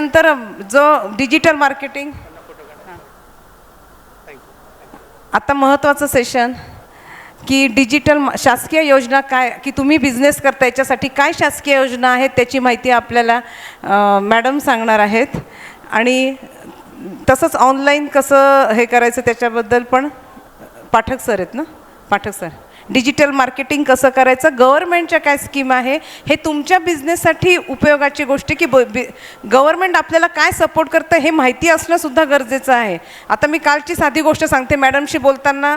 नंतर जो digital marketing, आता महत्त्वाचं सेशन की डिजिटल शासकीय योजना काय, की तुम्ही बिझनेस करता याच्यासाठी काय शासकीय योजना आहेत त्याची माहिती आपल्याला मॅडम सांगणार आहेत. आणि तसंच ऑनलाईन कसं हे करायचं त्याच्याबद्दल पण पाठक सर आहेत ना, पाठक सर. डिजिटल मार्केटिंग कसं करायचं, गव्हर्नमेंटच्या काय स्कीम आहे, हे तुमच्या बिझनेससाठी उपयोगाची गोष्ट की गव्हर्नमेंट आपल्याला काय सपोर्ट करतं हे माहिती असणंसुद्धा गरजेचं आहे. आता मी कालची साधी गोष्ट सांगते. मॅडमशी बोलताना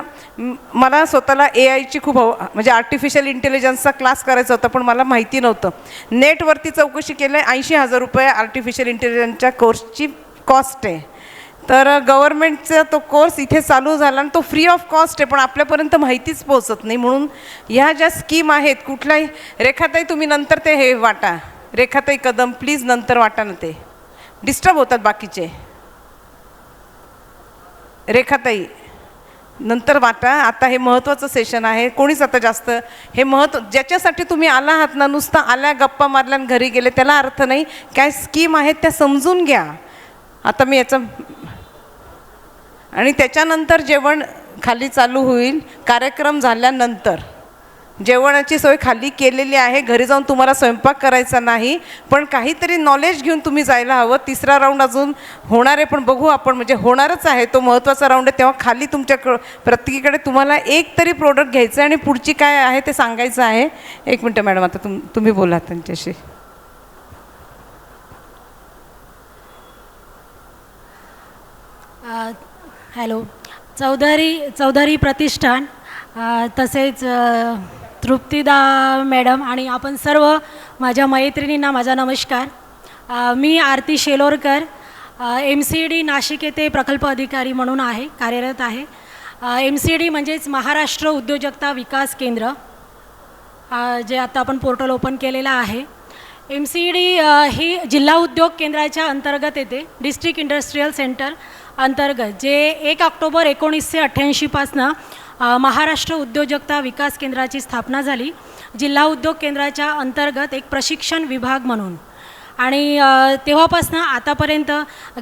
मला स्वतःला AIची खूप म्हणजे आर्टिफिशियल इंटेलिजन्सचा क्लास करायचा होता, पण मला माहिती नव्हतं. नेटवरती चौकशी केलं आहे, 80,000 रुपये आर्टिफिशियल इंटेलिजन्सच्या कोर्सची कॉस्ट आहे. तर गव्हर्नमेंटचा तो कोर्स इथे चालू झाला आणि तो फ्री ऑफ कॉस्ट आहे, पण आपल्यापर्यंत माहितीच पोहोचत नाही. म्हणून ह्या ज्या स्कीम आहेत, कुठलाही रेखाताई तुम्ही नंतर ते हे वाटा, रेखाताई कदम प्लीज नंतर वाटा ना, ते डिस्टर्ब होतात बाकीचे. रेखाताई नंतर वाटा, आता हे महत्त्वाचं सेशन आहे. कोणीच आता जास्त हे ज्याच्यासाठी तुम्ही आला आहात ना, नुसतं आल्या गप्पा मारल्या आणि घरी गेले त्याला अर्थ नाही. काय स्कीम आहेत त्या समजून घ्या. आता मी याचं आणि त्याच्यानंतर जेवण खाली चालू होईल. कार्यक्रम झाल्यानंतर जेवणाची सोय खाली केलेली आहे. घरी जाऊन तुम्हाला स्वयंपाक करायचा नाही, पण काहीतरी नॉलेज घेऊन तुम्ही जायला हवं. तिसरा राऊंड अजून होणार आहे, पण बघू आपण, म्हणजे होणारच आहे, तो महत्त्वाचा राऊंड आहे. तेव्हा खाली तुमच्या प्रत्येकीकडे तुम्हाला एक तरी प्रोडक्ट घ्यायचं आहे आणि पुढची काय आहे ते सांगायचं आहे. एक मिनटं मॅडम, आता तुम्ही बोला त्यांच्याशी. हॅलो. चौधरी प्रतिष्ठान, तसेच तृप्तिदा मॅडम आणि आपण सर्व माझ्या मैत्रिणींना माझा नमस्कार. मी आरती शेलोरकर, MCD नाशिक येथे प्रकल्प अधिकारी म्हणून कार्यरत आहे. MCD म्हणजेच महाराष्ट्र उद्योजकता विकास केंद्र, जे आता आपण पोर्टल ओपन केलेलं आहे. MCD ही जिल्हा उद्योग केंद्राच्या अंतर्गत येते. डिस्ट्रिक्ट इंडस्ट्रीयल सेंटर अंतर्गत, जे 1 ऑक्टोबर 1988 पासनं महाराष्ट्र उद्योजकता विकास केंद्राची स्थापना झाली. जिल्हा उद्योग केंद्राच्या अंतर्गत एक प्रशिक्षण विभाग म्हणून. आणि तेव्हापासून आतापर्यंत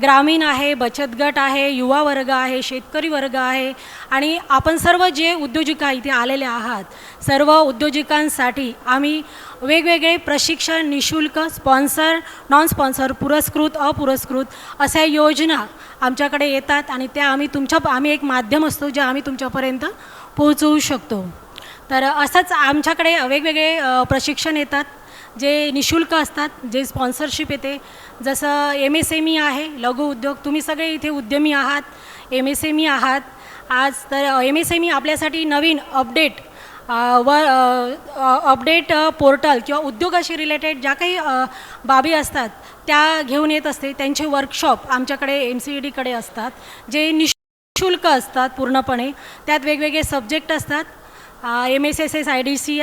ग्रामीण आहे, बचत गट आहे, युवा वर्ग आहे, शेतकरी वर्ग आहे आणि आपण सर्व जे उद्योजिका इथे आलेले आहात, सर्व उद्योजिकांसाठी आम्ही वेगवेगळे प्रशिक्षण निशुल्क, स्पॉन्सर, नॉन स्पॉन्सर, पुरस्कृत, अपुरस्कृत अशा योजना आमच्याकडे येतात आणि त्या आम्ही एक माध्यम असतो जे आम्ही तुमच्यापर्यंत पोहोचवू शकतो. तर असंच आमच्याकडे वेगवेगळे प्रशिक्षण येतात जे निशुल्क असतात, जे स्पॉन्सरशिप येते. जसं MSME आहे, लघु उद्योग. तुम्ही सगळे इथे उद्यमी आहात, MSME आहात आज. तर MSME आपल्यासाठी नवीन अपडेट पोर्टल किंवा उद्योगाशी रिलेटेड ज्या काही बाबी असतात त्या घेऊन येत असते. त्यांचे वर्कशॉप आमच्याकडे MCDकडे असतात, जे निशुल्क असतात पूर्णपणे. त्यात वेगवेगळे सब्जेक्ट असतात. MSSS IDC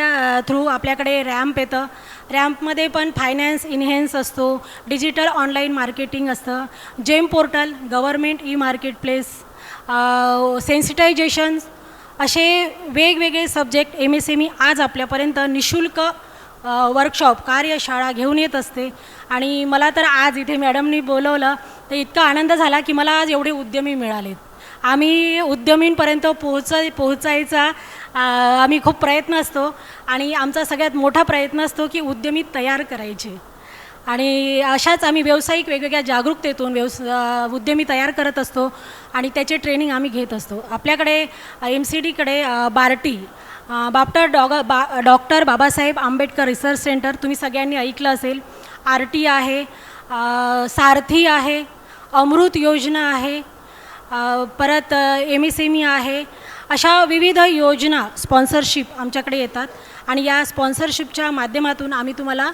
थ्रू आपल्याकडे रॅम्प येतं. रॅम्पमध्ये पण फायनान्स इन्हेन्स असतो, डिजिटल ऑनलाईन मार्केटिंग असतं, जेम पोर्टल, गव्हर्मेंट मार्केटप्लेस, सेन्सिटायझेशन, असे वेगवेगळे सब्जेक्ट MSME आज आपल्यापर्यंत निशुल्क वर्कशॉप, कार्यशाळा घेऊन येत असते. आणि मला तर आज इथे मॅडमनी बोलवलं तर इतका आनंद झाला की मला आज एवढे उद्यमी मिळालेत. आम्ही उद्यमींपर्यंत पोहोचायचा आम्ही खूप प्रयत्न असतो आणि आमचा सगळ्यात मोठा प्रयत्न असतो की उद्यमी तयार करायचे. आणि अशाच आम्ही व्यावसायिक वेगवेगळ्या जागरूकतेतून उद्यमी तयार करत असतो आणि त्याचे ट्रेनिंग आम्ही घेत असतो. आपल्याकडे MCDकडे BARTI, doctor Babasaheb Ambedkar research centre, तुम्ही सगळ्यांनी ऐकलं असेल. RT आहे, सारथी आहे, अमृत योजना आहे, परत MSME आहे. अशा विविध योजना स्पॉन्सरशिप आमच्याकडे येतात आणि या स्पॉन्सरशिपच्या माध्यमातून आम्ही तुम्हाला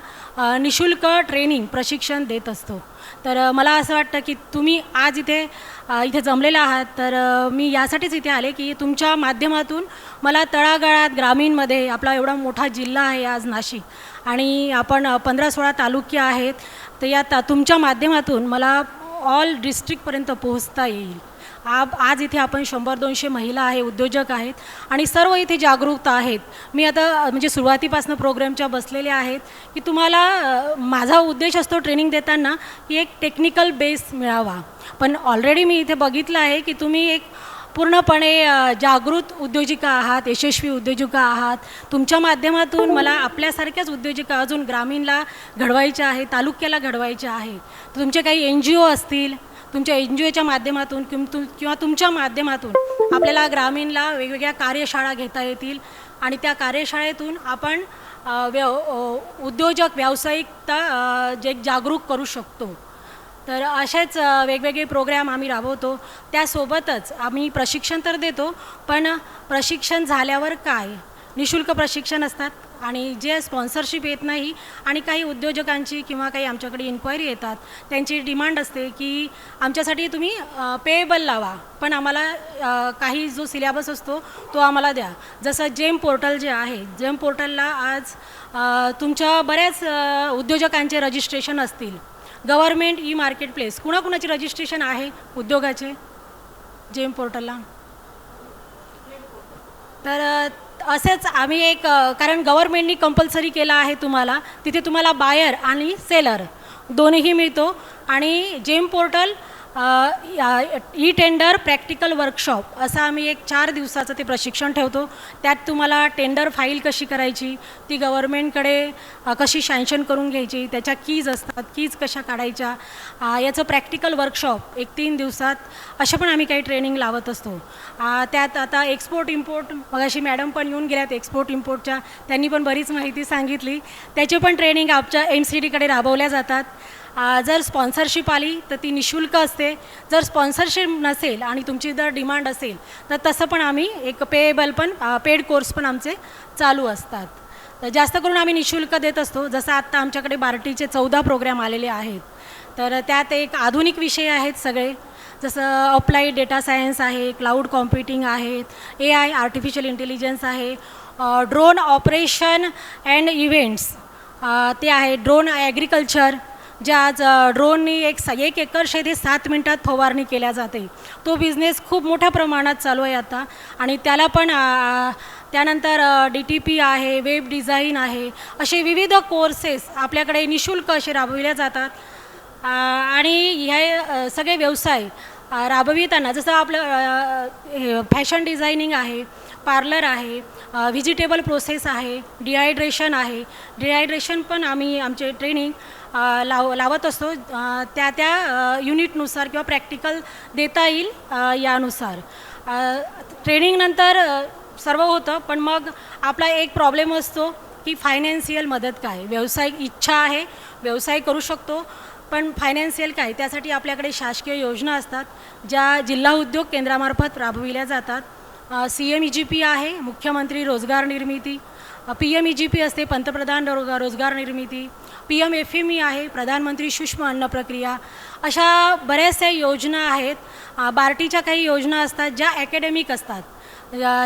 निशुल्क ट्रेनिंग, प्रशिक्षण देत असतो. तर मला असं वाटतं की तुम्ही आज इथे जमलेला आहात. तर मी यासाठीच इथे आले की तुमच्या माध्यमातून मला तळागाळात, ग्रामीणमध्ये, आपला एवढा मोठा जिल्हा आहे आज नाशिक आणि आपण 15-16 तालुके आहेत, तर या तुमच्या माध्यमातून मला ऑल डिस्ट्रिक्टपर्यंत पोहोचता येईल. आज इथे आपण 100-200 महिला आहे, उद्योजक आहेत आणि सर्व इथे जागरूकता आहेत. मी आता म्हणजे सुरुवातीपासून प्रोग्रामच्या बसलेल्या आहेत की तुम्हाला माझा उद्देश असतो ट्रेनिंग देताना की एक टेक्निकल बेस मिळावा. पण ऑलरेडी मी इथे बघितलं आहे की तुम्ही एक पूर्णपणे जागृत उद्योजिका आहात, यशस्वी उद्योजिका आहात. तुमच्या माध्यमातून मला आपल्यासारख्याच उद्योजिका अजून ग्रामीणला घडवायच्या आहे, तालुक्याला घडवायच्या आहे. तुमचे काही NGO असतील, तुमच्या NGOच्या माध्यमातून किंवा तुमच्या माध्यमातून आपल्याला ग्रामीणला वेगवेगळ्या कार्यशाळा घेता येतील आणि त्या कार्यशाळेतून आपण उद्योजक व्यावसायिकता जागरूक करू शकतो. तर असेच वेगवेगळे प्रोग्राम आम्ही राबवतो. त्यासोबतच आम्ही प्रशिक्षण तर देतो, पण प्रशिक्षण झाल्यावर काय निःशुल्क प्रशिक्षण असतात आणि जे स्पॉन्सरशिप येत नाही आणि काही उद्योजकांची किंवा काही आमच्याकडे इन्क्वायरी येतात, त्यांची डिमांड असते की आमच्यासाठी तुम्ही पेएबल लावा, पण आम्हाला काही जो सिलेबस असतो तो आम्हाला द्या. जसं जेम पोर्टल जे आहे, जेम पोर्टलला आज तुमच्या बऱ्याच उद्योजकांचे रजिस्ट्रेशन असतील. गव्हर्मेंट मार्केट प्लेस कुणाकुणाची रजिस्ट्रेशन आहे उद्योगाचे जेम पोर्टलला? तर असेच आम्ही एक कारण गव्हर्मेंटनी कंपल्सरी केलं आहे तुम्हाला, तिथे तुम्हाला बायर आणि सेलर दोन्हीही मिळतो. आणि जेम पोर्टल टेंडर प्रॅक्टिकल वर्कशॉप असं आम्ही एक 4 दिवसाचं ते प्रशिक्षण ठेवतो. त्यात तुम्हाला टेंडर फाईल कशी करायची, ती गव्हर्मेंटकडे कशी सँक्शन करून घ्यायची, त्याच्या कीज असतात, कीज कशा काढायच्या, याचं प्रॅक्टिकल वर्कशॉप एक 3 दिवसात अशा पण आम्ही काही ट्रेनिंग लावत असतो. त्यात आता एक्सपोर्ट इम्पोर्ट मगाशी मॅडम पण येऊन गेल्यात एक्सपोर्ट इम्पोर्टच्या, त्यांनी पण बरीच माहिती सांगितली. त्याची पण ट्रेनिंग आमच्या MCDकडे राबवल्या जातात. जर स्पॉन्सरशिप आली तर ती निःशुल्क असते. जर स्पॉन्सरशिप नसेल आणि तुमची जर डिमांड असेल तर तसं पण आम्ही एक पेएबल पण पेड कोर्स पण आमचे चालू असतात. तर जास्त करून आम्ही निःशुल्क देत असतो. जसं आत्ता आमच्याकडे बार्टीचे 14 प्रोग्राम आलेले आहेत, तर त्यात एक आधुनिक विषय आहेत सगळे, जसं अप्लाइड डेटा सायन्स आहे, क्लाउड कॉम्प्युटिंग आहेत, AI आर्टिफिशियल इंटेलिजन्स आहे, ड्रोन ऑपरेशन अँड इव्हेंट्स ते आहे, ड्रोन ॲग्रिकल्चर ज्या आज ड्रोननी 1 एकर शेती 7 मिनटात फवारणी केल्या जाते. तो बिझनेस खूप मोठ्या प्रमाणात चालू आहे आता. आणि त्याला पण त्यानंतर DTP आहे, वेब डिझाईन आहे, असे विविध कोर्सेस आपल्याकडे निःशुल्क असे राबविले जातात. आणि ह्या सगळे व्यवसाय राबविताना जसं आपलं फॅशन डिझायनिंग आहे, पार्लर आहे, व्हेजिटेबल प्रोसेस आहे, डिहायड्रेशन आहे. डिहायड्रेशन पण आम्ही आमचे ट्रेनिंग लावत असतो, त्या युनिटनुसार किंवा प्रॅक्टिकल देता येईल यानुसार. ट्रेनिंगनंतर सर्व होतं, पण मग आपला एक प्रॉब्लेम असतो की फायनान्शियल मदत काय. व्यावसायिक इच्छा आहे, व्यवसाय करू शकतो, पण फायनान्शियल काय, त्यासाठी आपल्याकडे शासकीय योजना असतात ज्या जिल्हा उद्योग केंद्रामार्फत राबविल्या जातात. CMEGP आहे, मुख्यमंत्री रोजगार निर्मिती. PMEGP असते, पंतप्रधान रोजगार निर्मिती. PMFME आहे, प्रधानमंत्री सूक्ष्म अन्न प्रक्रिया. अशा बऱ्याचशा योजना आहेत. बार्टीच्या काही योजना असतात ज्या ॲकॅडमिक असतात,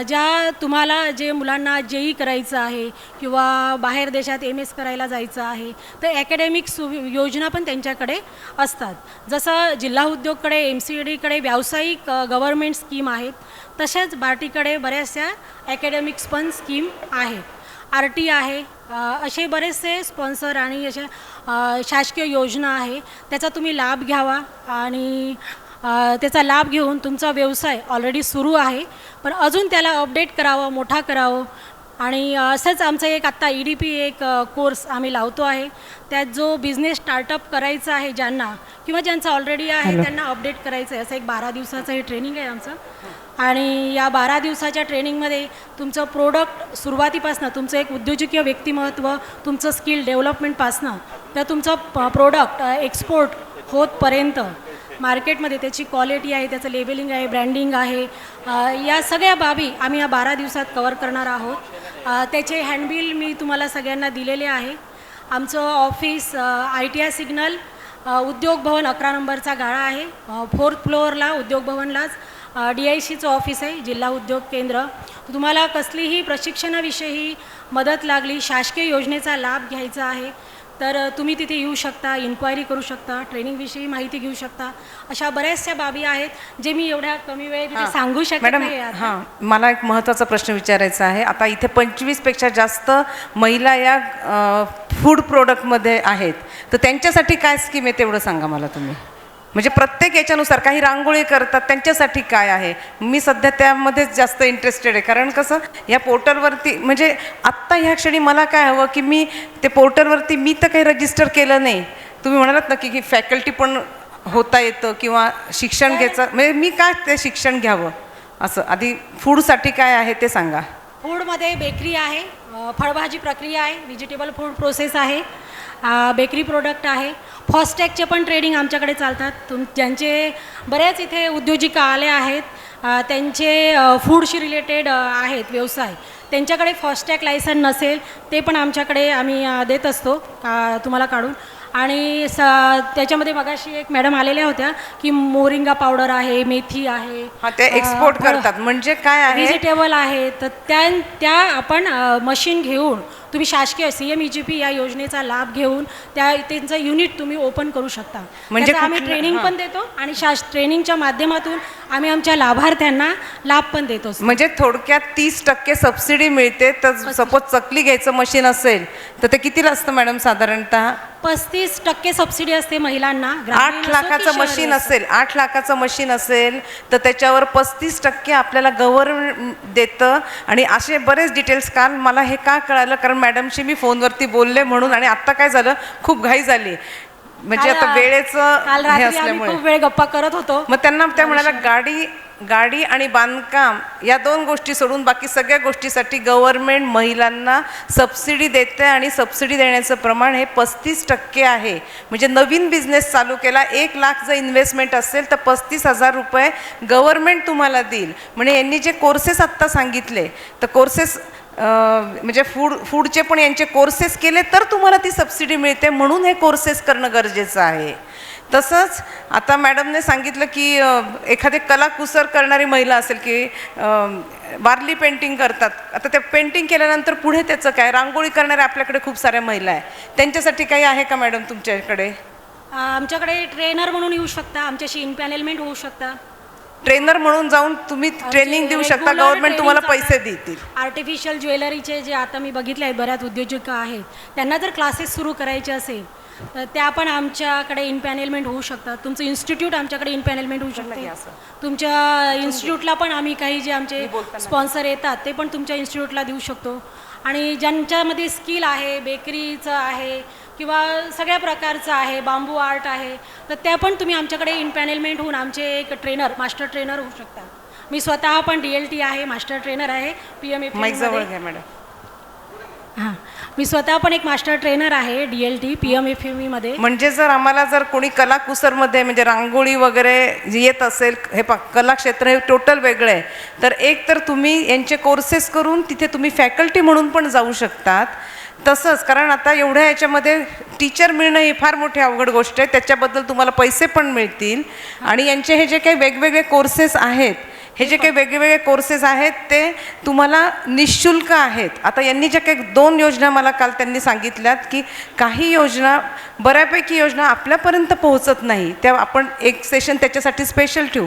ज्या तुम्हाला जे मुलांना JEE करायचं आहे किंवा बाहेर देशात MS करायला जायचं आहे, तर ॲकॅडमिक योजना पण त्यांच्याकडे असतात. जसं जिल्हा उद्योगकडे MCDकडे व्यावसायिक गव्हर्मेंट स्कीम आहेत, तसेच बार्टीकडे बऱ्याचशा ॲकॅडमिक्स पण स्कीम आहेत. RT आहे, असे बरेचसे स्पॉन्सर आणि अशा शासकीय योजना आहे. त्याचा तुम्ही लाभ घ्यावा आणि त्याचा लाभ घेऊन तुमचा व्यवसाय ऑलरेडी सुरू आहे, पण अजून त्याला अपडेट करावं, मोठा करावं. आणि असंच आमचं एक आत्ता EDP एक कोर्स आम्ही लावतो आहे. त्यात जो बिझनेस स्टार्टअप करायचा आहे ज्यांना किंवा ज्यांचा ऑलरेडी आहे त्यांना अपडेट करायचं आहे, असं एक 12 दिवसाचं हे ट्रेनिंग आहे आमचं. आणि या 12 दिवसाच्या ट्रेनिंगमध्ये तुमचं प्रोडक्ट सुरुवातीपासनं, तुमचं एक उद्योजकीय व्यक्तिमत्व, तुमचं स्किल डेव्हलपमेंटपासनं तर तुमचं प्रोडक्ट एक्सपोर्ट होतपर्यंत मार्केटमध्ये त्याची क्वालिटी आहे, त्याचं लेबलिंग आहे, ब्रँडिंग आहे, या सगळ्या बाबी आम्ही या 12 दिवसात कवर करणार आहोत. त्याचे हँडबिल मी तुम्हाला सगळ्यांना दिलेले आहे. आमचं ऑफिस ITI सिग्नल उद्योग भवन 11 नंबरचा गाळा आहे. 4th फ्लोअरला उद्योग भवनलाच DICचं ऑफिस आहे, जिल्हा उद्योग केंद्र. तुम्हाला कसलीही प्रशिक्षणाविषयी मदत लागली, शासकीय योजनेचा लाभ घ्यायचा आहे, तर तुम्ही तिथे येऊ शकता, इन्क्वायरी करू शकता, ट्रेनिंगविषयी माहिती घेऊ शकता. अशा बऱ्याचशा बाबी आहेत जे मी एवढ्या कमी वेळेत इथे सांगू शकत मॅडम, नाही आता. हां, मला एक महत्त्वाचा प्रश्न विचारायचा आहे. आता इथे 25पेक्षा जास्त महिला या फूड प्रोडक्टमध्ये आहेत, तर त्यांच्यासाठी काय स्कीम आहे तेवढं सांगा मला तुम्ही. म्हणजे प्रत्येक याच्यानुसार काही रांगोळी करतात त्यांच्यासाठी काय आहे. मी सध्या त्यामध्येच जास्त इंटरेस्टेड आहे, कारण कसं या पोर्टलवरती म्हणजे आत्ता ह्या क्षणी मला काय हवं की मी ते पोर्टलवरती मी तर काही रजिस्टर केलं नाही. तुम्ही म्हणालात ना की फॅकल्टी पण होता येतं किंवा शिक्षण घ्यायचं, म्हणजे मी काय ते शिक्षण घ्यावं असं. आधी फूडसाठी काय आहे ते सांगा. फूडमध्ये बेकरी आहे, फळभाजी प्रक्रिया आहे, व्हेजिटेबल फूड प्रोसेस आहे, बेकरी प्रोडक्ट आहे. फॉस्टॅगचे पण ट्रेडिंग आमच्याकडे चालतात. ज्यांचे बऱ्याच इथे उद्योजिका आले आहेत, त्यांचे फूडशी रिलेटेड आहेत व्यवसाय, त्यांच्याकडे फॉस्टॅग लायसन नसेल ते पण आमच्याकडे आम्ही देत असतो तुम्हाला काढून. आणि त्याच्यामध्ये मगाशी एक मॅडम आलेल्या होत्या की मोरिंगा पावडर आहे, मेथी आहे, हां, ते एक्सपोर्ट करतात. म्हणजे काय आहे, व्हेजिटेबल आहे. तर त्या आपण मशीन घेऊन तुम्ही शासकीय CMEGP या योजनेचा लाभ घेऊन त्यांचं युनिट तुम्ही ओपन करू शकता. म्हणजे आम्ही ट्रेनिंग पण देतो आणि ट्रेनिंगच्या माध्यमातून आम्ही आमच्या लाभार्थ्यांना लाभ पण देतो. म्हणजे थोडक्यात 30% सबसिडी मिळते. तर सपोज चकली घ्यायचं मशीन असेल तर ते कितीला असतं मॅडम साधारणतः? 35% सबसिडी असते महिलांना. 8 लाखाचं मशीन असेल, 8 लाखाचं मशीन असेल तर त्याच्यावर 35% आपल्याला गव्हर्नमेंट देतं. आणि असे बरेच डिटेल्स. काल मला हे का कळालं, कारण मॅडमशी मी फोनवरती बोलले म्हणून. आणि आत्ता काय झालं, खूप घाई झाली म्हणजे आता वेळेचं हे असल्यामुळे खूप वेळ गप्पा करत होतो. मग त्यांना त्या म्हणाला गाडी आणि बांधकाम या 2 गोष्टी सोडून बाकी सगळ्या गोष्टीसाठी गव्हर्नमेंट महिलांना सबसिडी देते. आणि सबसिडी देण्याचं प्रमाण हे 35% आहे. म्हणजे नवीन बिझनेस चालू केला, 1 लाख जर इन्व्हेस्टमेंट असेल तर 35,000 रुपये गव्हर्नमेंट तुम्हाला देईल. म्हणजे यांनी जे कोर्सेस आत्ता सांगितले तर कोर्सेस म्हणजे फूडचे पण यांचे कोर्सेस केले तर तुम्हाला ती सबसिडी मिळते. म्हणून हे कोर्सेस करणं गरजेचं आहे. तसंच आता मॅडमने सांगितलं की एखादी कलाकुसर करणारी महिला असेल की वारली पेंटिंग करतात. आता ते पेंटिंग केल्यानंतर पुढे त्याचं काय, रांगोळी करणाऱ्या आपल्याकडे खूप साऱ्या महिला आहे, त्यांच्यासाठी काही आहे का मॅडम तुमच्याकडे? आमच्याकडे ट्रेनर म्हणून येऊ शकता, आमच्याशी इनपॅनेलमेंट होऊ शकता. ट्रेनर म्हणून जाऊन तुम्ही ट्रेनिंग देऊ शकता, गव्हर्नमेंट तुम्हाला पैसे देतील. आर्टिफिशियल ज्वेलरीचे जे आता मी बघितले आहेत बऱ्याच उद्योजका आहेत, त्यांना जर क्लासेस सुरू करायचे असेल तर त्या पण आमच्याकडे इनपॅनेलमेंट होऊ शकतात. तुमचं इन्स्टिट्यूट आमच्याकडे इनपॅनेलमेंट होऊ शकते. तुमच्या इन्स्टिट्यूटला पण आम्ही काही जे आमचे स्पॉन्सर येतात ते पण तुमच्या इन्स्टिट्यूटला देऊ शकतो. आणि ज्यांच्यामध्ये स्किल आहे, बेकरीचं आहे किंवा सगळ्या प्रकारचं आहे, बांबू आर्ट आहे, तर त्या पण तुम्ही आमच्याकडे इनपॅनेलमेंट होऊन आमचे एक ट्रेनर, मास्टर ट्रेनर होऊ शकता. मी स्वतः पण DLT आहे, मास्टर ट्रेनर आहे PMFE जवळ घ्या मॅडम. हां, मी स्वतः पण एक मास्टर ट्रेनर आहे DLT PMFE मध्ये. म्हणजे जर कोणी कलाकुसरमध्ये म्हणजे रांगोळी वगैरे येत असेल, हे कला क्षेत्र हे टोटल वेगळं आहे, तर एक तर तुम्ही यांचे कोर्सेस करून तिथे तुम्ही फॅकल्टी म्हणून पण जाऊ शकतात. तसंच कारण आता एवढ्या याच्यामध्ये टीचर मिळणं ही फार मोठी अवघड गोष्ट आहे. त्याच्याबद्दल तुम्हाला पैसे पण मिळतील. आणि यांचे हे जे काही वेगवेगळे कोर्सेस आहेत, हे जे काही वेगवेगळे कोर्सेस आहेत ते तुम्हाला निःशुल्क आहेत. आता यांनी ज्या काही 2 योजना मला काल त्यांनी सांगितल्यात की काही योजना, बऱ्यापैकी योजना आपल्यापर्यंत पोहोचत नाही, त्या आपण एक सेशन त्याच्यासाठी स्पेशल ठेवू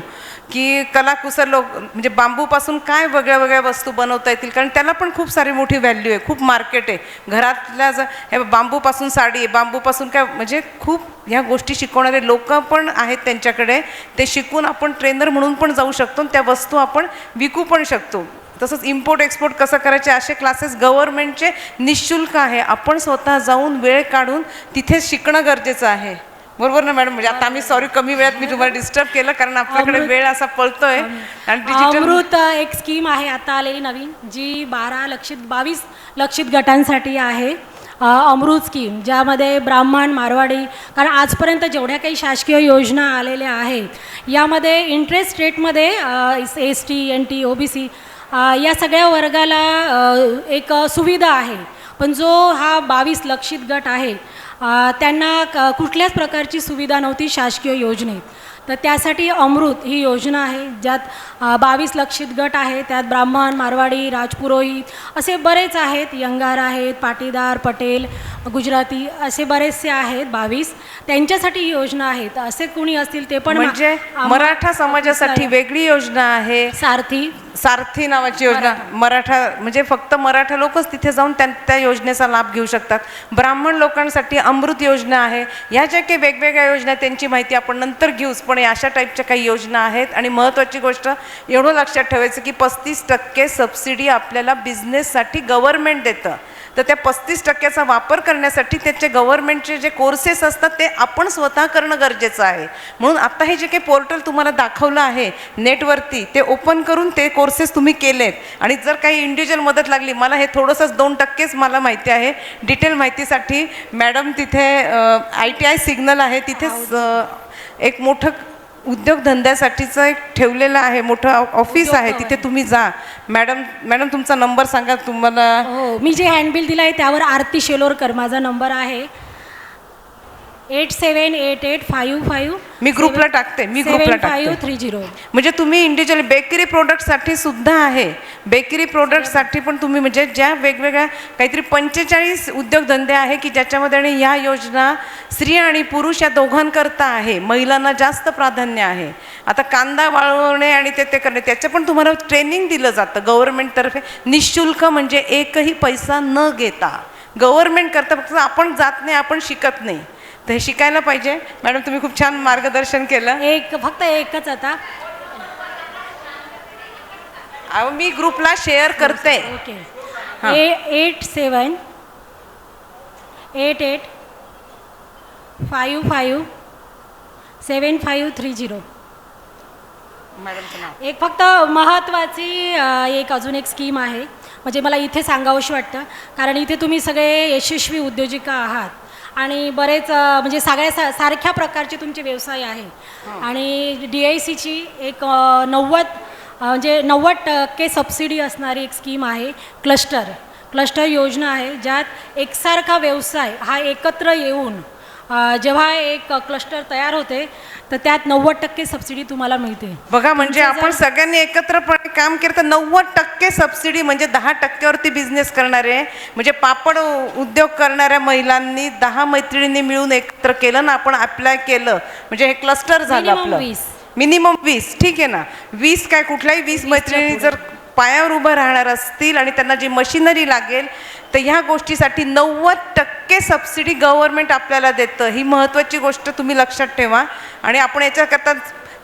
की कलाकुसर लोक म्हणजे बांबूपासून काय वेगळ्या वेगळ्या वस्तू बनवता येतील, कारण त्याला पण खूप सारी मोठी व्हॅल्यू आहे, खूप मार्केट आहे. घरातल्या हे बांबूपासून साडी आहे, बांबूपासून काय म्हणजे खूप ह्या गोष्टी शिकवणारे लोक पण आहेत त्यांच्याकडे. ते शिकून आपण ट्रेनर म्हणून पण जाऊ शकतो, त्या वस्तू आपण विकू पण शकतो. तसंच इम्पोर्ट एक्सपोर्ट कसं करायचे असे क्लासेस गव्हर्नमेंटचे निःशुल्क आहे. आपण स्वतः जाऊन वेळ काढून तिथे शिकणं गरजेचं आहे. बरोबर ना मॅडम? म्हणजे आता आम्ही सॉरी कमी वेळात मी तुम्हाला डिस्टर्ब केलं, कारण आपल्याकडे वेळ असा पळतोय. आणि डिजिटल अमृत एक स्कीम आहे आता आलेली नवीन, जी 22 लक्षित गटांसाठी आहे. अमृत स्कीम, ज्यामध्ये ब्राह्मण, मारवाडी, कारण आजपर्यंत जेवढ्या काही शासकीय योजना आलेल्या आहेत यामध्ये इंटरेस्ट रेटमध्ये ST, NT, OBC या सगळ्या वर्गाला एक सुविधा आहे. पण जो हा 22 लक्षित गट आहे त्यांना कुठल्याच प्रकारची सुविधा नव्हती शासकीय योजनेत. तर त्यासाठी अमृत ही योजना आहे, ज्यात 22 लक्षित गट आहे. त्यात ब्राह्मण, मारवाडी, राजपुरोहित असे बरेच आहेत, यंगार आहेत, पाटीदार, पटेल, गुजराती असे बरेचसे आहेत 22. त्यांच्यासाठी ही योजना आहे. तर असे कोणी असतील ते पण म्हणजे मराठा समाजासाठी वेगळी योजना आहे, सारथी नावाची योजना. मराठा म्हणजे फक्त मराठा लोकच तिथे जाऊन त्या योजनेचा लाभ घेऊ शकतात. ब्राह्मण लोकांसाठी अमृत योजना आहे. या ज्या काही वेगवेगळ्या योजना त्यांची माहिती आपण नंतर घेऊच, पण अशा टाईपच्या काही योजना आहेत. आणि महत्त्वाची गोष्ट एवढं लक्षात ठेवायचं की 35% सबसिडी आपल्याला बिझनेससाठी गव्हर्नमेंट देतं. तर त्या 35%चा वापर करण्यासाठी त्याचे गव्हर्नमेंटचे जे कोर्सेस असतात ते आपण स्वतः करणं गरजेचं आहे. म्हणून आता हे जे काही पोर्टल तुम्हाला दाखवलं आहे नेटवरती, ते ओपन करून ते कोर्सेस तुम्ही केलेत. आणि जर काही इंडिव्हिज्युअल मदत लागली, मला हे थोडंसंच 2%च मला माहिती आहे. डिटेल माहितीसाठी मॅडम तिथे ITI सिग्नल आहे, तिथेच एक मोठं उद्योगधंद्यासाठीचं एक ठेवलेलं आहे, मोठं ऑफिस आहे, तिथे तुम्ही जा. मॅडम तुमचा नंबर सांगा. तुम्हाला हो, मी जे हँडबिल दिलं आहे त्यावर आरती शेलोरकर माझा नंबर आहे. 878855 मी ग्रुपला टाकते. 7530. म्हणजे तुम्ही इंडिव्हिज्युअली बेकरी प्रोडक्टसाठी सुद्धा आहे. बेकरी प्रोडक्टसाठी पण तुम्ही म्हणजे ज्या वेगवेगळ्या काहीतरी 45 उद्योगधंदे आहे की ज्याच्यामध्ये, आणि ह्या योजना स्त्री आणि पुरुष या दोघांकरता आहे. महिलांना जास्त प्राधान्य आहे. आता कांदा वाळवणे आणि ते करणे, त्याचं पण तुम्हाला ट्रेनिंग दिलं जातं गव्हर्नमेंटतर्फे निःशुल्क, म्हणजे एकही पैसा न घेता. गव्हर्नमेंट करतं, फक्त आपण जात नाही, आपण शिकत नाही. तर हे शिकायला पाहिजे. मॅडम तुम्ही खूप छान मार्गदर्शन केलं. फक्त एकच आता मी ग्रुपला शेअर करते. ओके. 8788557530. मॅडमचं नाव. एक फक्त महत्त्वाची एक अजून एक स्कीम आहे, म्हणजे मला इथे सांगावंशी वाटतं, कारण इथे तुम्ही सगळे यशस्वी उद्योजिका आहात आणि बरेच म्हणजे सगळ्या सारख्या प्रकारचे तुमचे व्यवसाय आहे. आणि DICची एक 90% सबसिडी असणारी एक स्कीम आहे, क्लस्टर योजना आहे, ज्यात एकसारखा व्यवसाय हा एकत्र येऊन जेव्हा एक क्लस्टर तयार होते तर त्यात 90% सबसिडी तुम्हाला मिळते. बघा, म्हणजे आपण सगळ्यांनी एकत्रपणे काम केलं तर 90% सबसिडी, म्हणजे 10%वरती बिझनेस करणारे, म्हणजे पापड उद्योग करणाऱ्या महिलांनी 10 मैत्रिणींनी मिळून एकत्र केलं ना, आपण अप्लाय केलं, म्हणजे हे क्लस्टर झालं आपलं. मिनिमम 20. ठीक आहे ना, 20 काय, कुठल्याही 20 मैत्रिणी जर पायावर उभं राहणार असतील आणि त्यांना जी मशिनरी लागेल, तर ह्या गोष्टीसाठी 90% सबसिडी गव्हर्नमेंट आपल्याला देतं. ही महत्त्वाची गोष्ट तुम्ही लक्षात ठेवा. आणि आपण याच्याकरता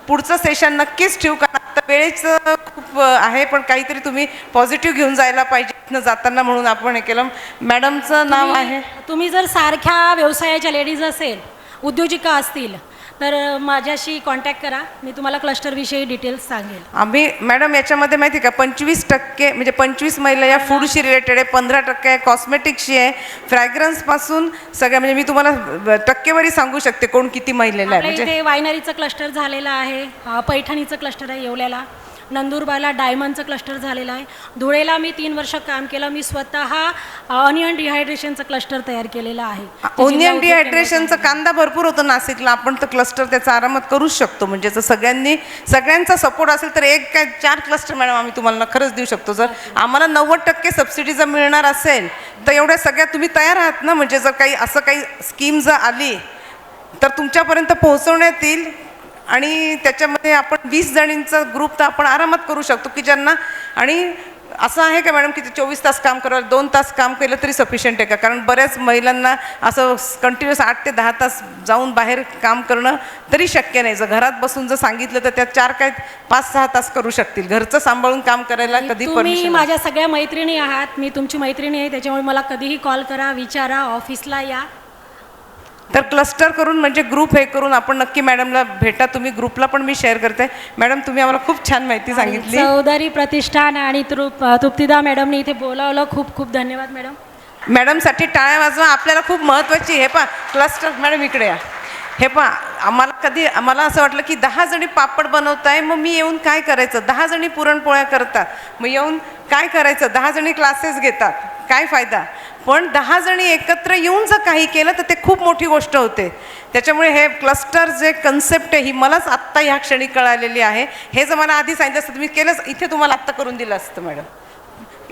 पुढचं सेशन नक्कीच ठेवू, कारण आता वेळेचं खूप आहे, पण काहीतरी तुम्ही पॉझिटिव्ह घेऊन जायला पाहिजे जाताना, म्हणून आपण हे केलं. मॅडमचं नाव आहे. तुम्ही जर सारख्या व्यवसायाच्या लेडीज असेल, उद्योजिका असतील, तर माझ्याशी कॉन्टॅक्ट करा. मी तुम्हाला क्लस्टरविषयी डिटेल्स सांगेल. आम्ही मॅडम याच्यामध्ये माहिती का 25% म्हणजे 25 महिला या फूडशी रिलेटेड आहे, 15% आहे कॉस्मेटिक्सशी आहे, फ्रॅग्रन्सपासून सगळ्या, म्हणजे मी तुम्हाला टक्केवारी सांगू शकते कोण किती महिलेला आहे. म्हणजे इथे वायनरीचं क्लस्टर झालेलं आहे, पैठणीचं क्लस्टर आहे येवल्याला, नंदुरबारला डायमंडचं क्लस्टर झालेलं आहे, धुळेला मी 3 वर्ष काम केलं. मी स्वतः ऑनियन डिहायड्रेशनचं क्लस्टर तयार केलेलं आहे. ओनियन डिहायड्रेशनचं कांदा भरपूर होतं नाशिकला, आपण तर क्लस्टर त्याचा आरामात करूच शकतो. म्हणजे जर सगळ्यांचा सपोर्ट असेल तर 4 क्लस्टर मॅडम आम्ही तुम्हाला खरंच देऊ शकतो. जर आम्हाला 90% सबसिडी जर मिळणार असेल तर एवढ्या सगळ्या तुम्ही तयार आहात ना, म्हणजे जर काही स्कीम जर आली तर तुमच्यापर्यंत पोहोचवण्यात येईल. आणि त्याच्यामध्ये आपण 20 जणींचा ग्रुप तर आपण आरामात करू शकतो की ज्यांना, आणि असं आहे का मॅडम की 24 तास काम करायला 2 तास काम केलं तरी सफिशियंट आहे का? कारण बऱ्याच महिलांना असं कंटिन्युअस 8 ते 10 तास जाऊन बाहेर काम करणं तरी शक्य नाही. जर घरात बसून जर सांगितलं तर त्यात 4 काय 5-6 तास करू शकतील. घरचं सांभाळून काम करायला कधी तुम्ही माझ्या सगळ्या मैत्रिणी आहात, मी तुमची मैत्रिणी आहे, त्याच्यामुळे मला कधीही कॉल करा, विचारा, ऑफिसला या. तर क्लस्टर करून म्हणजे ग्रुप हे करून आपण नक्की मॅडमला भेटा. तुम्ही ग्रुपला पण मी शेअर करते. मॅडम तुम्ही आम्हाला खूप छान माहिती सांगितली. चौधरी प्रतिष्ठान आणि तृप्तिदा मॅडमनी इथे बोलावलं, खूप खूप धन्यवाद मॅडम. मॅडमसाठी टाळ्या वाजवा. आपल्याला खूप महत्त्वाची हे पहा क्लस्टर. मॅडम इकडे या. हे पहा, आम्हाला असं वाटलं की 10 जणी पापड बनवताय, मग मी येऊन काय करायचं? 10 जणी पुरणपोळ्या करतात, मग येऊन काय करायचं? 10 जणी क्लासेस घेतात, काय फायदा? पण 10 जणी एकत्र येऊन जर काही केलं तर ते खूप मोठी गोष्ट होते. त्याच्यामुळे हे क्लस्टर जे कन्सेप्ट आहे ही मलाच आत्ता ह्या क्षणी कळालेली आहे. हे जर मला आधी सांगितलं असतं तुम्ही केलंच, इथे तुम्हाला आत्ता करून दिलं असतं मॅडम.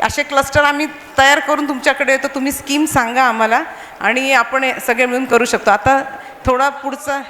असे क्लस्टर आम्ही तयार करून तुमच्याकडे येतो, तुम्ही स्कीम सांगा आम्हाला आणि आपण सगळे मिळून करू शकतो. आता थोडा पुढचा